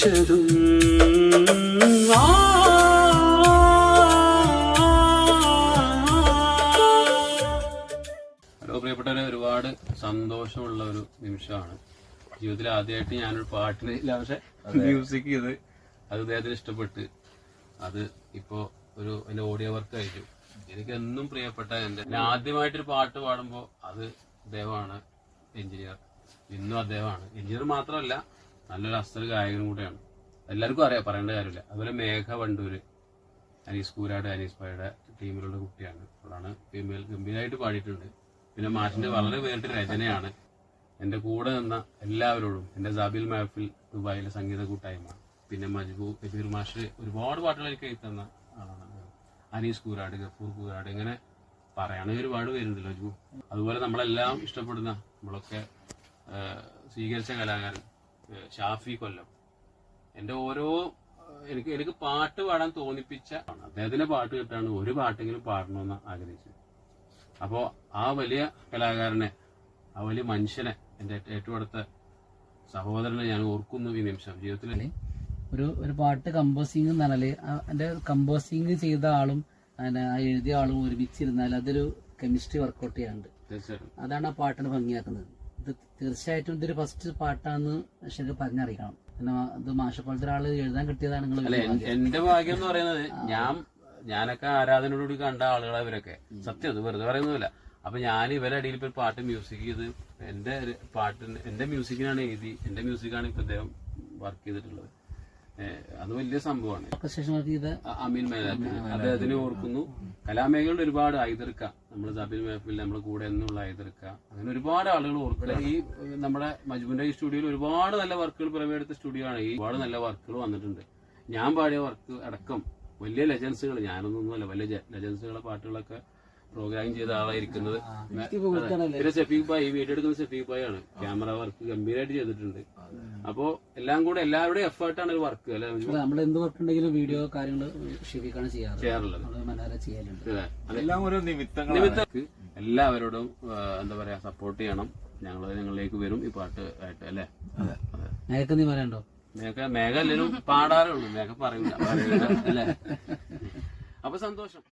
രക്ഷിച്ചതും hello പ്രിയപ്പെട്ടവരെ, ഒരുപാട് സന്തോഷമുള്ള ഒരു നിമിഷമാണ്. ജീവിതത്തിൽ ആദ്യമായിട്ട് ഞാനൊരു പാട്ടിന് ഇല്ല, പക്ഷെ മ്യൂസിക് ചെയ്ത് അത് അദ്ദേഹത്തിന് ഇഷ്ടപ്പെട്ട് അത് ഇപ്പോ എന്റെ ഓഡിയോ വർക്ക് കഴിഞ്ഞു. എനിക്ക് എന്നും പ്രിയപ്പെട്ട ആദ്യമായിട്ടൊരു പാട്ട് പാടുമ്പോൾ അത് അദ്ദേഹമാണ് എഞ്ചിനീയർ. ഇന്നും അദ്ദേഹമാണ് എഞ്ചിനീയർ. മാത്രമല്ല, നല്ലൊരു അസ്തർ ഗായകനും കൂടെയാണ്. എല്ലാവർക്കും അറിയാം, പറയേണ്ട കാര്യമില്ല. അതുപോലെ മേഘ വണ്ടൂര്, അനീസ് കൂരാട്, അനീസ് ഭായിയുടെ ടീമിലുള്ള കുട്ടിയാണ്. അവളാണ് ഫീമെയിൽ ഗംഭീരമായിട്ട് പാടിയിട്ടുണ്ട്. പിന്നെ മാഷിന്റെ വളരെ വേറിട്ട രചനയാണ്. എന്റെ കൂടെ നിന്ന എല്ലാവരോടും, എന്റെ ജാബിൽ മഹഫിൽ ദുബായിലെ സംഗീത കൂട്ടായ്മ, പിന്നെ മജ്ബൂ കബീർ മാഷ് ഒരുപാട് പാട്ടുകൾ എനിക്ക് എഴുതി തന്ന ആളാണ്. അനീസ് കൂരാട്, ഗഫൂർ കൂരാട്, ഇങ്ങനെ പറയുകയാണെങ്കിൽ ഒരുപാട് പേരുണ്ടല്ലോ മജ്ബൂ. അതുപോലെ നമ്മളെല്ലാം ഇഷ്ടപ്പെടുന്ന, നമ്മളൊക്കെ സ്വീകരിച്ച കലാകാരൻ ഷാഫി കൊല്ലം. എന്റെ എനിക്ക് പാട്ട് പാടാൻ തോന്നിപ്പിച്ച അദ്ദേഹത്തിന്റെ പാട്ട് കേട്ടാണ് ഒരു പാട്ടെങ്കിലും പാടണമെന്ന് ആഗ്രഹിച്ചത്. അപ്പോ ആ വലിയ കലാകാരനെ, ആ വലിയ മനുഷ്യനെ, എന്റെ ഏറ്റവും അടുത്ത സഹോദരനെ ഞാൻ ഓർക്കുന്നു ഈ നിമിഷം. ജീവിതത്തിൽ ഒരു പാട്ട് കമ്പോസിംഗ് എന്ന് പറഞ്ഞാല് എന്റെ കമ്പോസിംഗ് ചെയ്ത ആളും എഴുതിയ ആളും ഒരുമിച്ചിരുന്നാൽ അതൊരു കെമിസ്ട്രി വർക്കൗട്ട് ചെയ്യാറുണ്ട്. അതാണ് ആ പാട്ടിന് ഭംഗിയാക്കുന്നത്. ഇത് തീർച്ചയായിട്ടും ഇതൊരു ഫസ്റ്റ് പാട്ടാണെന്ന് ശരിക്കും പറഞ്ഞറിയിക്കണം. പിന്നെ ഇത് മാഷപ്പോലത്തെ ഒരാള് എഴുതാൻ കിട്ടിയതാണ് നിങ്ങൾ. എന്റെ ഭാഗ്യം എന്ന് പറയുന്നത്, ഞാനൊക്കെ ആരാധനയോടുകൂടി കണ്ട ആളുകളെ ഇവരൊക്കെ. സത്യം, അത് വെറുതെ പറയുന്നില്ല. അപ്പൊ ഞാൻ ഇവരുടെ അടിയിൽ ഇപ്പൊ പാട്ട് മ്യൂസിക് ചെയ്ത് എന്റെ മ്യൂസിക്കിനാണ് എഴുതി, എന്റെ മ്യൂസിക്കാണ് ഇപ്പൊ അദ്ദേഹം വർക്ക് ചെയ്തിട്ടുള്ളത്. അത് വലിയ സംഭവമാണ്. അമീൻ മേലാറ്റ്, അദ്ദേഹത്തിനെ ഓർക്കുന്നു. കലാമേഖലയുടെ ഒരുപാട് ഐതിർക്ക, നമ്മുടെ ജാബിൽ മഹഫിൽ നമ്മുടെ കൂടെ എന്നുള്ള ഐതിർക്ക, അങ്ങനെ ഒരുപാട് ആളുകൾ ഓർക്കുക. ഈ നമ്മുടെ മജ്ബൂന്റെ ഈ സ്റ്റുഡിയോയിൽ ഒരുപാട് നല്ല വർക്കുകൾ പിറവിയെടുത്ത സ്റ്റുഡിയോ ആണ്. ഈ ഒരുപാട് നല്ല വർക്കുകൾ വന്നിട്ടുണ്ട്. ഞാൻ പാടിയ വർക്ക് അടക്കം വലിയ ലെജൻസുകൾ, ഞാനൊന്നുമല്ല, വലിയ ലെജൻസുകളെ പാട്ടുകളൊക്കെ പ്രോഗ്രാമിംഗ് ചെയ്ത ആളായിരിക്കുന്നത്. പിന്നെ ഷഫീഖ് ഭായ്, വീഡിയോ എടുക്കുന്ന ഷഫീഖ് ഭായ് ആണ്. ക്യാമറ വർക്ക് ഗംഭീരമായിട്ട് ചെയ്തിട്ടുണ്ട്. അപ്പോ എല്ലാം കൂടെ എല്ലാവരുടെയും എഫേർട്ടാണ് ഒരു വർക്ക് അല്ലെ. നമ്മൾ എന്ത് വർക്ക് ഉണ്ടെങ്കിലും വീഡിയോ കാര്യങ്ങൾ ഷഫീഖാണ് ചെയ്യാറുള്ളത്. എല്ലാം ഓരോ നിമിത്തങ്ങൾ. എല്ലാവരോടും എന്താ പറയാ, സപ്പോർട്ട് ചെയ്യണം. ഞങ്ങളിലേക്ക് വരും ഈ പാട്ട് ആയിട്ട് അല്ലെ. മേഘ നീ പറയണ്ടോ? മേഘ എല്ലാവരും പാടാറേ ഉള്ളൂ, മേഘ പറയൂല അല്ലെ. അപ്പൊ സന്തോഷം.